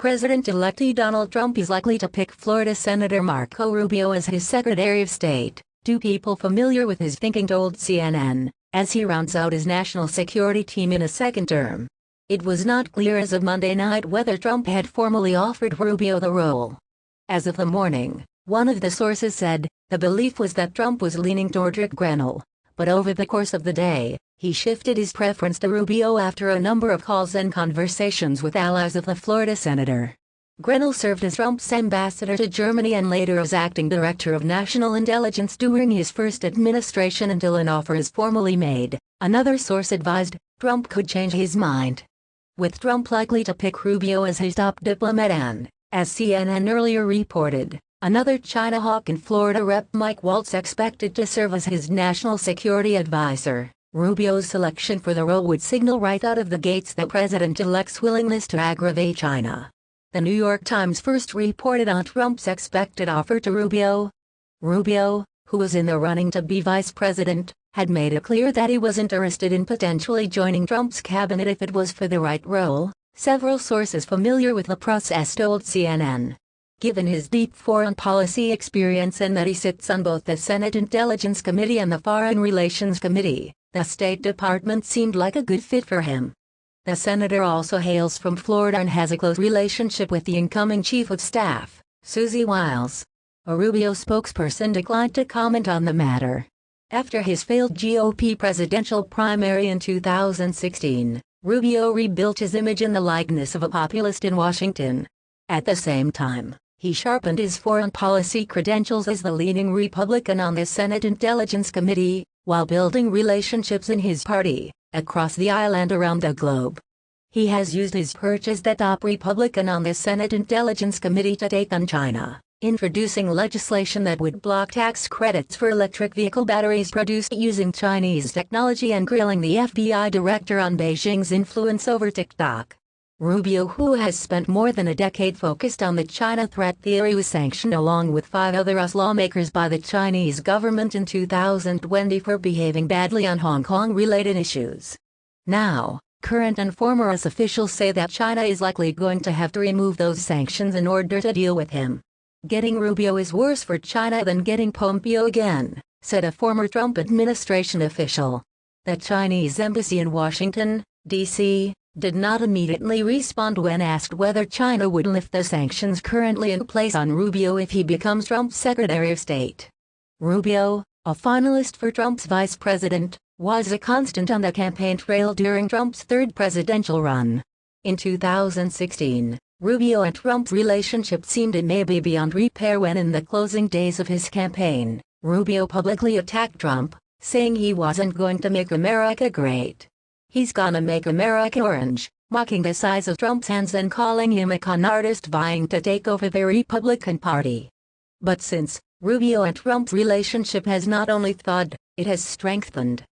President-elect Donald Trump is likely to pick Florida Senator Marco Rubio as his Secretary of State, two people familiar with his thinking told CNN, as he rounds out his national security team in a second term. It was not clear as of Monday night whether Trump had formally offered Rubio the role. As of the morning, one of the sources said, the belief was that Trump was leaning toward Rick Grenell, but over the course of the day, he shifted his preference to Rubio after a number of calls and conversations with allies of the Florida senator. Grenell served as Trump's ambassador to Germany and later as acting director of national intelligence during his first administration until an offer is formally made. Another source advised, Trump could change his mind, with Trump likely to pick Rubio as his top diplomat and, as CNN earlier reported, another China hawk in Florida Rep. Mike Waltz expected to serve as his national security advisor. Rubio's selection for the role would signal right out of the gates the president-elect's willingness to aggravate China. The New York Times first reported on Trump's expected offer to Rubio. Rubio, who was in the running to be vice president, had made it clear that he was interested in potentially joining Trump's cabinet if it was for the right role, several sources familiar with the process told CNN. Given his deep foreign policy experience and that he sits on both the Senate Intelligence Committee and the Foreign Relations Committee, the State Department seemed like a good fit for him. The senator also hails from Florida and has a close relationship with the incoming Chief of Staff, Susie Wiles. A Rubio spokesperson declined to comment on the matter. After his failed GOP presidential primary in 2016, Rubio rebuilt his image in the likeness of a populist in Washington. At the same time, he sharpened his foreign policy credentials as the leading Republican on the Senate Intelligence Committee, while building relationships in his party, across the aisle and around the globe. He has used his perch as the top Republican on the Senate Intelligence Committee to take on China, introducing legislation that would block tax credits for electric vehicle batteries produced using Chinese technology and grilling the FBI director on Beijing's influence over TikTok. Rubio, who has spent more than a decade focused on the China threat theory, was sanctioned along with 5 other US lawmakers by the Chinese government in 2020 for behaving badly on Hong Kong-related issues. Now, current and former US officials say that China is likely going to have to remove those sanctions in order to deal with him. Getting Rubio is worse for China than getting Pompeo again, said a former Trump administration official. The Chinese embassy in Washington, D.C., did not immediately respond when asked whether China would lift the sanctions currently in place on Rubio if he becomes Trump's Secretary of State. Rubio, a finalist for Trump's vice president, was a constant on the campaign trail during Trump's third presidential run. In 2016, Rubio and Trump's relationship seemed it may be beyond repair when in the closing days of his campaign, Rubio publicly attacked Trump, saying he wasn't going to make America great. He's gonna make America orange, mocking the size of Trump's hands and calling him a con artist vying to take over the Republican Party. But since, Rubio and Trump's relationship has not only thawed, it has strengthened.